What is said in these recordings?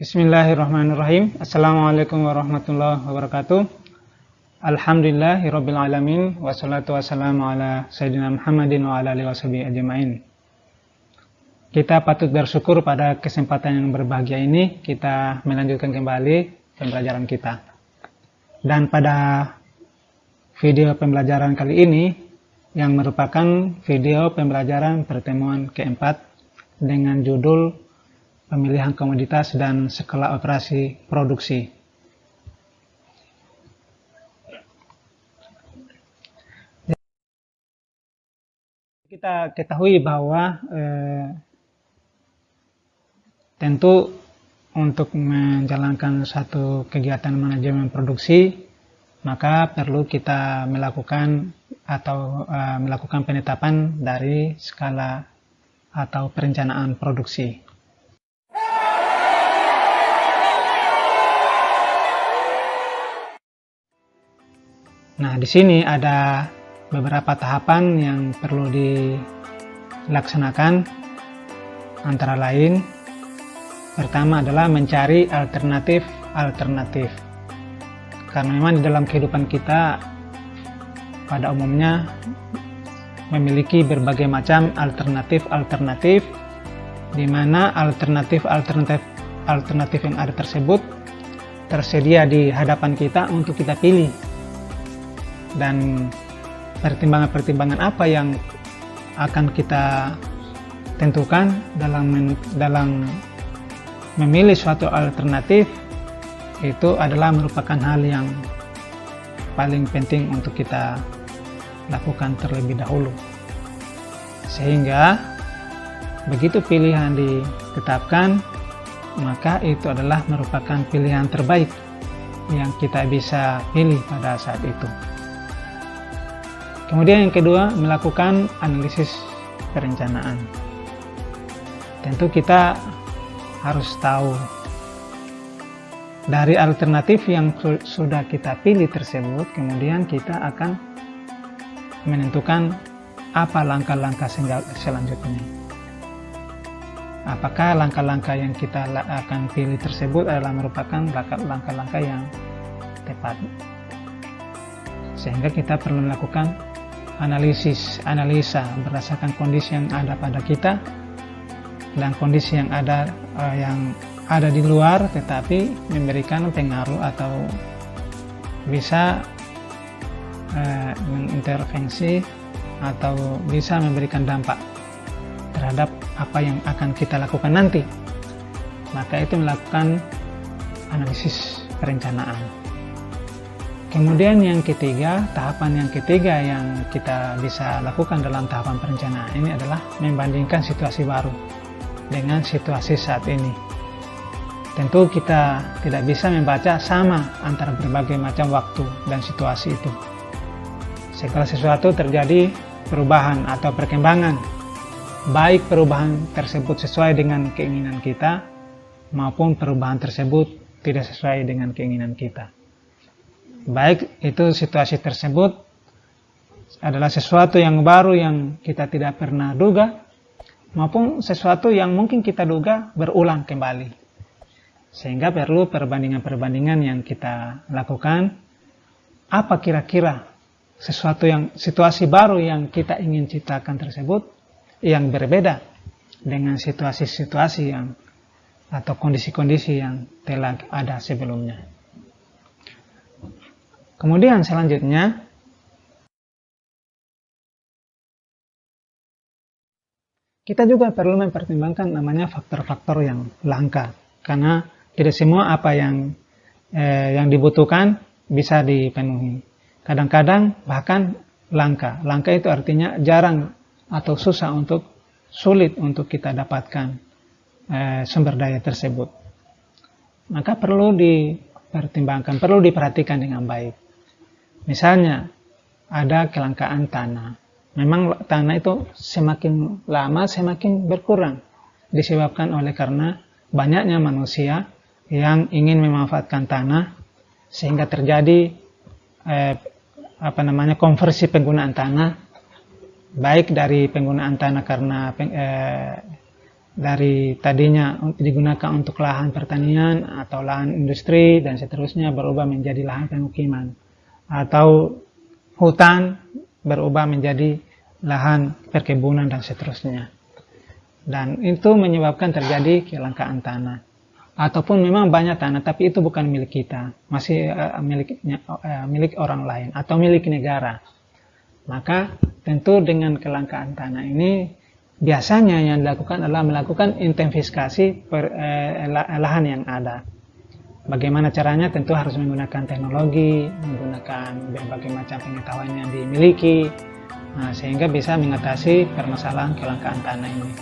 Bismillahirrahmanirrahim. Assalamualaikum warahmatullahi wabarakatuh. Alhamdulillahirabbil alamin wassalatu wassalamu ala sayyidina Muhammadin wa ala alihi washabihi ajmain. Kita patut bersyukur pada kesempatan yang berbahagia ini kita melanjutkan kembali pembelajaran kita. Dan pada video pembelajaran kali ini yang merupakan video pembelajaran pertemuan keempat dengan judul pemilihan komoditas dan skala operasi produksi. Kita ketahui bahwa tentu untuk menjalankan satu kegiatan manajemen produksi, maka perlu kita melakukan penetapan dari skala atau perencanaan produksi. Nah, di sini ada beberapa tahapan yang perlu dilaksanakan, antara lain pertama adalah mencari alternatif. Karena memang di dalam kehidupan kita pada umumnya memiliki berbagai macam alternatif, di mana alternatif yang ada tersebut tersedia di hadapan kita untuk kita pilih. Dan pertimbangan-pertimbangan apa yang akan kita tentukan dalam memilih suatu alternatif itu adalah merupakan hal yang paling penting untuk kita lakukan terlebih dahulu, sehingga begitu pilihan ditetapkan, maka itu adalah merupakan pilihan terbaik yang kita bisa pilih pada saat itu. Kemudian yang kedua, melakukan analisis perencanaan. Tentu kita harus tahu dari alternatif yang sudah kita pilih tersebut, kemudian kita akan menentukan apa langkah-langkah selanjutnya. Apakah langkah-langkah yang kita akan pilih tersebut adalah merupakan langkah-langkah yang tepat. Sehingga kita perlu melakukan analisa berdasarkan kondisi yang ada pada kita dan kondisi yang ada di luar, tetapi memberikan pengaruh atau bisa mengintervensi atau bisa memberikan dampak terhadap apa yang akan kita lakukan nanti. Maka itu melakukan analisis perencanaan. Kemudian yang ketiga, tahapan yang ketiga yang kita bisa lakukan dalam tahapan perencanaan ini adalah membandingkan situasi baru dengan situasi saat ini. Tentu kita tidak bisa membaca sama antara berbagai macam waktu dan situasi itu. Segala sesuatu terjadi perubahan atau perkembangan, baik perubahan tersebut sesuai dengan keinginan kita maupun perubahan tersebut tidak sesuai dengan keinginan kita. Baik itu situasi tersebut adalah sesuatu yang baru yang kita tidak pernah duga, maupun sesuatu yang mungkin kita duga berulang kembali. Sehingga perlu perbandingan-perbandingan yang kita lakukan. Apa kira-kira situasi baru yang kita ingin ciptakan tersebut yang berbeda dengan situasi-situasi atau kondisi-kondisi yang telah ada sebelumnya. Kemudian selanjutnya, kita juga perlu mempertimbangkan namanya faktor-faktor yang langka, karena tidak semua apa yang dibutuhkan bisa dipenuhi. Kadang-kadang bahkan langka. Langka itu artinya jarang atau sulit untuk kita dapatkan sumber daya tersebut. Maka perlu dipertimbangkan, perlu diperhatikan dengan baik. Misalnya ada kelangkaan tanah. Memang tanah itu semakin lama semakin berkurang, disebabkan oleh karena banyaknya manusia yang ingin memanfaatkan tanah, sehingga terjadi konversi penggunaan tanah baik dari penggunaan tanah karena dari tadinya digunakan untuk lahan pertanian atau lahan industri dan seterusnya berubah menjadi lahan pemukiman, atau hutan berubah menjadi lahan perkebunan dan seterusnya. Dan itu menyebabkan terjadi kelangkaan tanah. Ataupun memang banyak tanah tapi itu bukan milik kita, masih milik orang lain atau milik negara. Maka tentu dengan kelangkaan tanah ini biasanya yang dilakukan adalah melakukan intensifikasi lahan yang ada. Bagaimana caranya? Tentu harus menggunakan teknologi, menggunakan berbagai macam pengetahuan yang dimiliki, sehingga bisa mengatasi permasalahan kelangkaan tanah ini.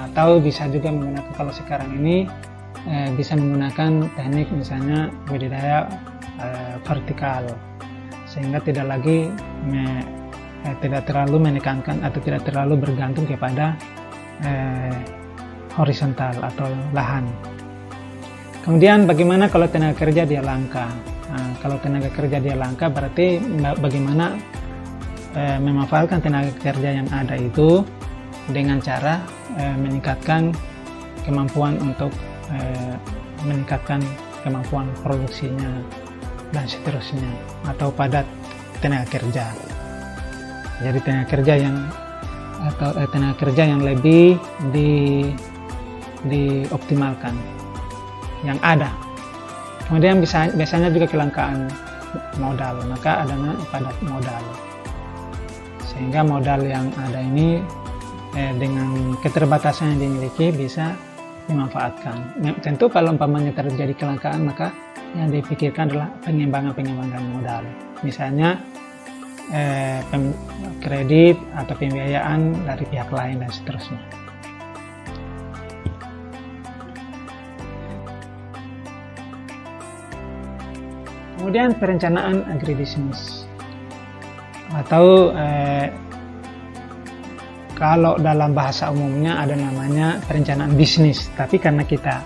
Atau bisa juga menggunakan, kalau sekarang ini bisa menggunakan teknik misalnya budidaya vertikal, sehingga tidak lagi tidak terlalu menekankan atau tidak terlalu bergantung kepada horizontal atau lahan. Kemudian bagaimana kalau tenaga kerja dia langka? Kalau tenaga kerja dia langka berarti bagaimana memanfaatkan tenaga kerja yang ada itu dengan cara meningkatkan kemampuan untuk meningkatkan kemampuan produksinya dan seterusnya, atau padat tenaga kerja. Jadi tenaga kerja yang lebih dioptimalkan yang ada. Kemudian biasanya juga kelangkaan modal, maka adanya padat modal, sehingga modal yang ada ini dengan keterbatasan yang dimiliki bisa dimanfaatkan. Tentu kalau umpamanya terjadi kelangkaan, maka yang dipikirkan adalah pengembangan modal, misalnya kredit atau pembiayaan dari pihak lain dan seterusnya. Kemudian perencanaan agribisnis, atau kalau dalam bahasa umumnya ada namanya perencanaan bisnis, tapi karena kita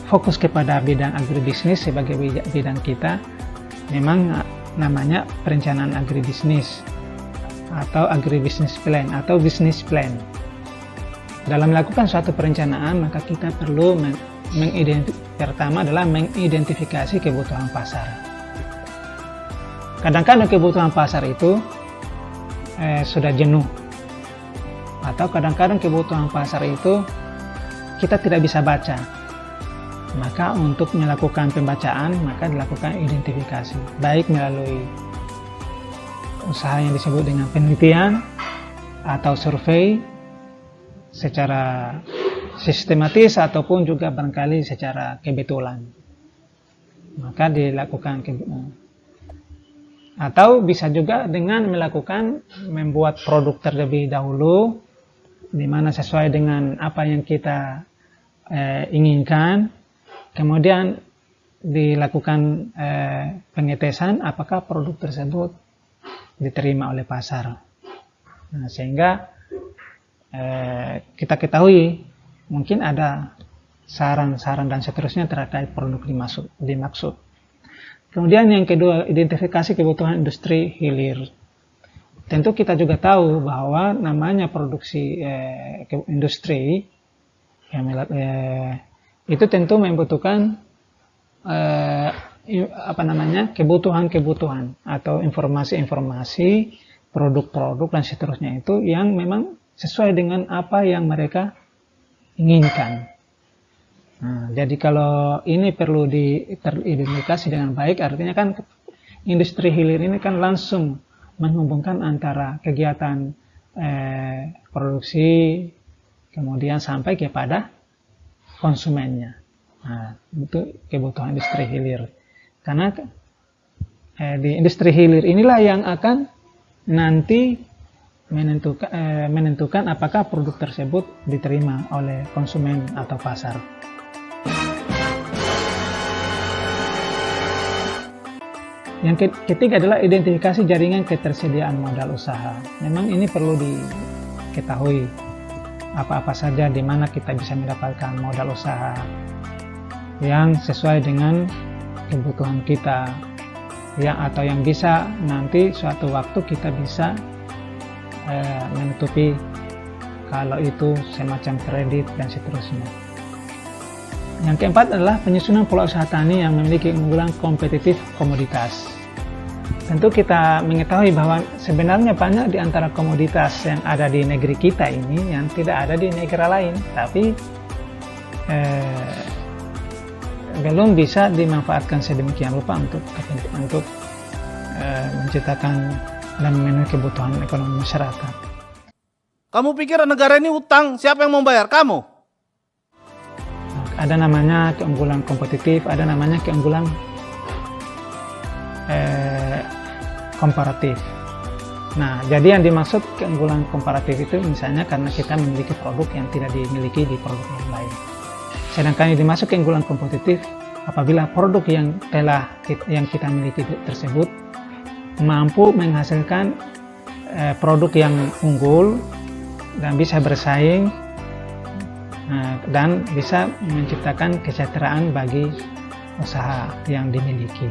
fokus kepada bidang agribisnis sebagai bidang kita, memang namanya perencanaan agribisnis atau agribisnis plan atau business plan. Dalam melakukan suatu perencanaan, maka kita perlu pertama adalah mengidentifikasi kebutuhan pasar. Kadang-kadang kebutuhan pasar itu sudah jenuh, atau kadang-kadang kebutuhan pasar itu kita tidak bisa baca. Maka untuk melakukan pembacaan, maka dilakukan identifikasi, baik melalui usaha yang disebut dengan penelitian atau survei secara sistematis, ataupun juga barangkali secara kebetulan. Maka dilakukan atau bisa juga dengan membuat produk terlebih dahulu, di mana sesuai dengan apa yang kita inginkan. Kemudian dilakukan pengetesan apakah produk tersebut diterima oleh pasar. Sehingga kita ketahui mungkin ada saran-saran dan seterusnya terkait produk dimaksud. Kemudian yang kedua, identifikasi kebutuhan industri hilir. Tentu kita juga tahu bahwa namanya produksi industri itu tentu membutuhkan kebutuhan atau informasi-informasi, produk-produk dan seterusnya itu yang memang sesuai dengan apa yang mereka inginkan. Jadi kalau ini perlu teridentifikasi dengan baik, artinya kan industri hilir ini kan langsung menghubungkan antara kegiatan produksi kemudian sampai kepada konsumennya. Itu kebutuhan industri hilir. Karena di industri hilir inilah yang akan nanti menentukan apakah produk tersebut diterima oleh konsumen atau pasar. Yang ketiga adalah identifikasi jaringan ketersediaan modal usaha. Memang ini perlu diketahui apa-apa saja di mana kita bisa mendapatkan modal usaha yang sesuai dengan kebutuhan kita, atau yang bisa nanti suatu waktu kita bisa menutupi kalau itu semacam kredit dan seterusnya. Yang keempat adalah penyusunan pola usaha tani yang memiliki keunggulan kompetitif komoditas. Tentu kita mengetahui bahwa sebenarnya banyak di antara komoditas yang ada di negeri kita ini yang tidak ada di negara lain, tapi belum bisa dimanfaatkan sedemikian rupa untuk menciptakan dan memenuhi kebutuhan ekonomi masyarakat. Kamu pikir negara ini utang, siapa yang membayar? Kamu? Ada namanya keunggulan kompetitif, ada namanya keunggulan komparatif. Nah, jadi yang dimaksud keunggulan komparatif itu misalnya karena kita memiliki produk yang tidak dimiliki di produk yang lain. Sedangkan yang dimaksud keunggulan kompetitif apabila produk yang kita miliki tersebut mampu menghasilkan produk yang unggul dan bisa bersaing dan bisa menciptakan kesejahteraan bagi usaha yang dimiliki.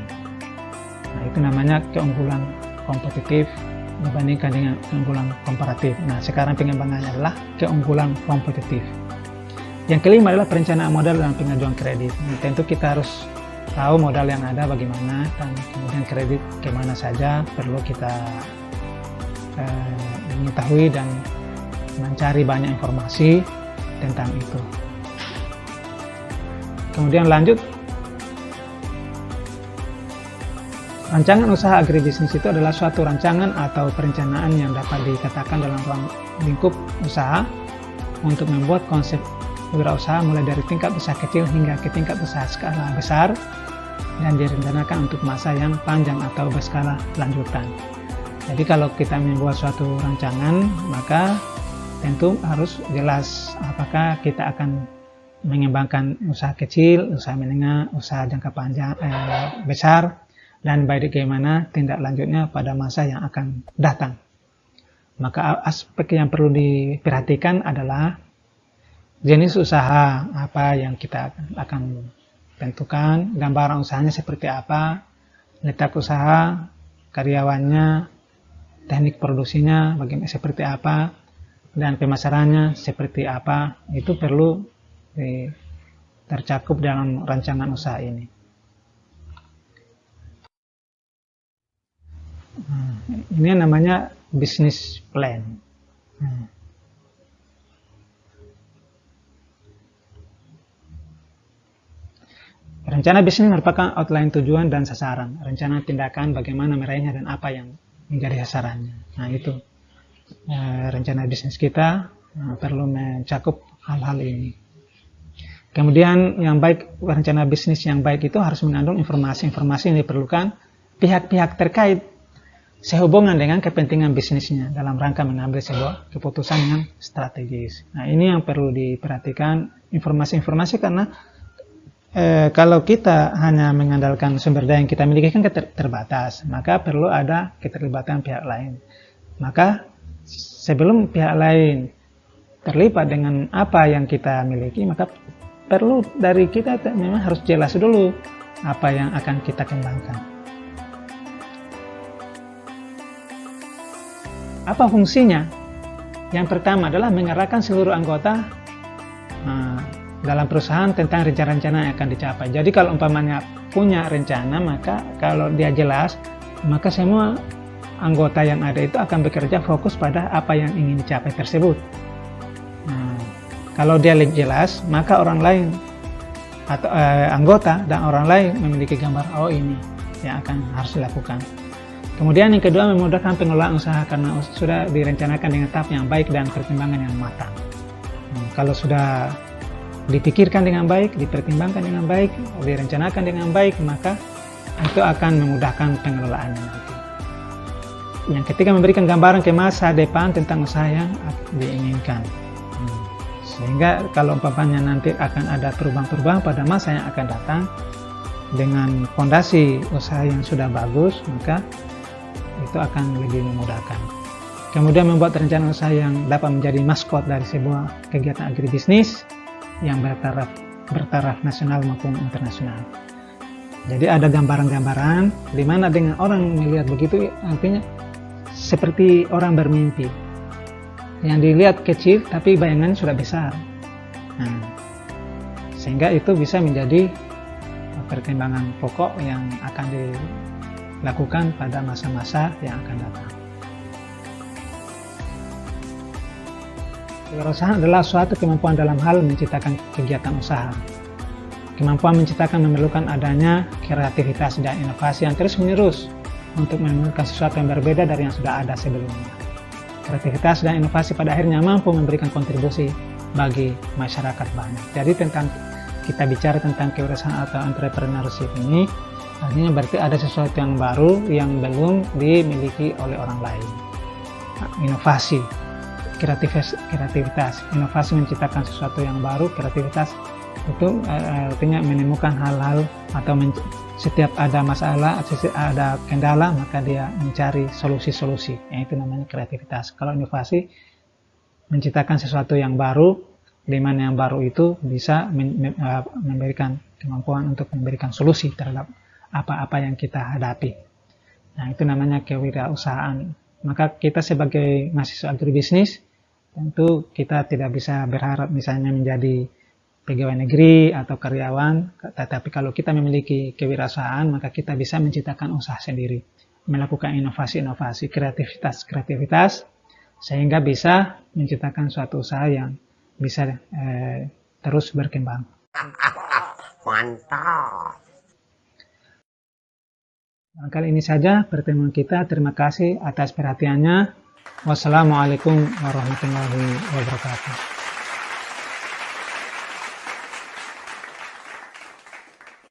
Nah, itu namanya keunggulan kompetitif dibandingkan dengan keunggulan komparatif. Nah, sekarang pengembangannya adalah keunggulan kompetitif. Yang kelima adalah perencanaan modal dan pengajuan kredit. Nah, tentu kita harus tahu modal yang ada bagaimana dan kemudian kredit kemana saja perlu kita mengetahui dan mencari banyak informasi tentang itu. Kemudian lanjut, rancangan usaha agribisnis itu adalah suatu rancangan atau perencanaan yang dapat dikatakan dalam ruang lingkup usaha untuk membuat konsep wirausaha mulai dari tingkat usaha kecil hingga ke tingkat usaha skala besar dan direncanakan untuk masa yang panjang atau berskala lanjutan. Jadi kalau kita membuat suatu rancangan, maka tentu harus jelas apakah kita akan mengembangkan usaha kecil, usaha menengah, usaha jangka panjang, besar, dan bagaimana tindak lanjutnya pada masa yang akan datang. Maka aspek yang perlu diperhatikan adalah jenis usaha apa yang kita akan tentukan, gambaran usahanya seperti apa, letak usaha, karyawannya, teknik produksinya bagaimana seperti apa, dan pemasarannya seperti apa. Itu perlu tercakup dalam rancangan usaha ini. Ini namanya business plan. Rencana bisnis merupakan outline tujuan dan sasaran, rencana tindakan bagaimana meraihnya dan apa yang menjadi sasarannya. Nah, itu rencana bisnis kita perlu mencakup hal-hal ini. Kemudian yang baik, rencana bisnis yang baik itu harus mengandung informasi-informasi yang diperlukan pihak-pihak terkait sehubungan dengan kepentingan bisnisnya dalam rangka mengambil sebuah keputusan yang strategis. Nah, ini yang perlu diperhatikan, informasi-informasi, karena kalau kita hanya mengandalkan sumber daya yang kita miliki kan terbatas, maka perlu ada keterlibatan pihak lain. Maka sebelum pihak lain terlibat dengan apa yang kita miliki, maka perlu dari kita memang harus jelas dulu apa yang akan kita kembangkan. Apa fungsinya? Yang pertama adalah mengarahkan seluruh anggota dalam perusahaan tentang rencana-rencana yang akan dicapai. Jadi kalau umpamanya punya rencana, maka kalau dia jelas, maka semua anggota yang ada itu akan bekerja fokus pada apa yang ingin dicapai tersebut. Nah, kalau dia jelas, maka orang lain atau anggota dan orang lain memiliki gambar, oh ini yang akan harus dilakukan. Kemudian yang kedua, memudahkan pengelolaan usaha karena sudah direncanakan dengan tahap yang baik dan pertimbangan yang matang. Kalau sudah dipikirkan dengan baik, dipertimbangkan dengan baik, direncanakan dengan baik, maka itu akan memudahkan pengelolaannya nanti. Yang ketiga, memberikan gambaran ke masa depan tentang usaha yang diinginkan. Sehingga kalau umpamanya nanti akan ada perubahan-perubahan pada masa yang akan datang, dengan fondasi usaha yang sudah bagus, maka itu akan lebih memudahkan. Kemudian membuat rencana usaha yang dapat menjadi maskot dari sebuah kegiatan agribisnis yang bertaraf nasional maupun internasional. Jadi ada gambaran-gambaran di mana dengan orang melihat begitu, artinya seperti orang bermimpi. yang dilihat kecil tapi bayangan sudah besar. Nah, sehingga itu bisa menjadi pertimbangan pokok yang akan dilakukan pada masa-masa yang akan datang. Kewirausahaan adalah suatu kemampuan dalam hal menciptakan kegiatan usaha. Kemampuan menciptakan memerlukan adanya kreativitas dan inovasi yang terus-menerus untuk menemukan sesuatu yang berbeda dari yang sudah ada sebelumnya. Kreativitas dan inovasi pada akhirnya mampu memberikan kontribusi bagi masyarakat banyak. Jadi kita bicara tentang kewirausahaan atau entrepreneurship ini, artinya berarti ada sesuatu yang baru yang belum dimiliki oleh orang lain. Inovasi, kreativitas, inovasi menciptakan sesuatu yang baru, kreativitas itu artinya menemukan hal-hal atau setiap ada masalah, ada kendala, maka dia mencari solusi-solusi, itu namanya kreativitas. Kalau inovasi menciptakan sesuatu yang baru, di mana yang baru itu bisa memberikan kemampuan untuk memberikan solusi terhadap apa-apa yang kita hadapi. Nah, itu namanya kewirausahaan. Maka kita sebagai mahasiswa agribisnis, tentu kita tidak bisa berharap misalnya menjadi pegawai negeri atau karyawan, tetapi kalau kita memiliki kewirausahaan, maka kita bisa menciptakan usaha sendiri, melakukan inovasi-inovasi, kreativitas, sehingga bisa menciptakan suatu usaha yang bisa terus berkembang. Mantap. Kali ini saja pertemuan kita. Terima kasih atas perhatiannya. Wassalamualaikum warahmatullahi wabarakatuh.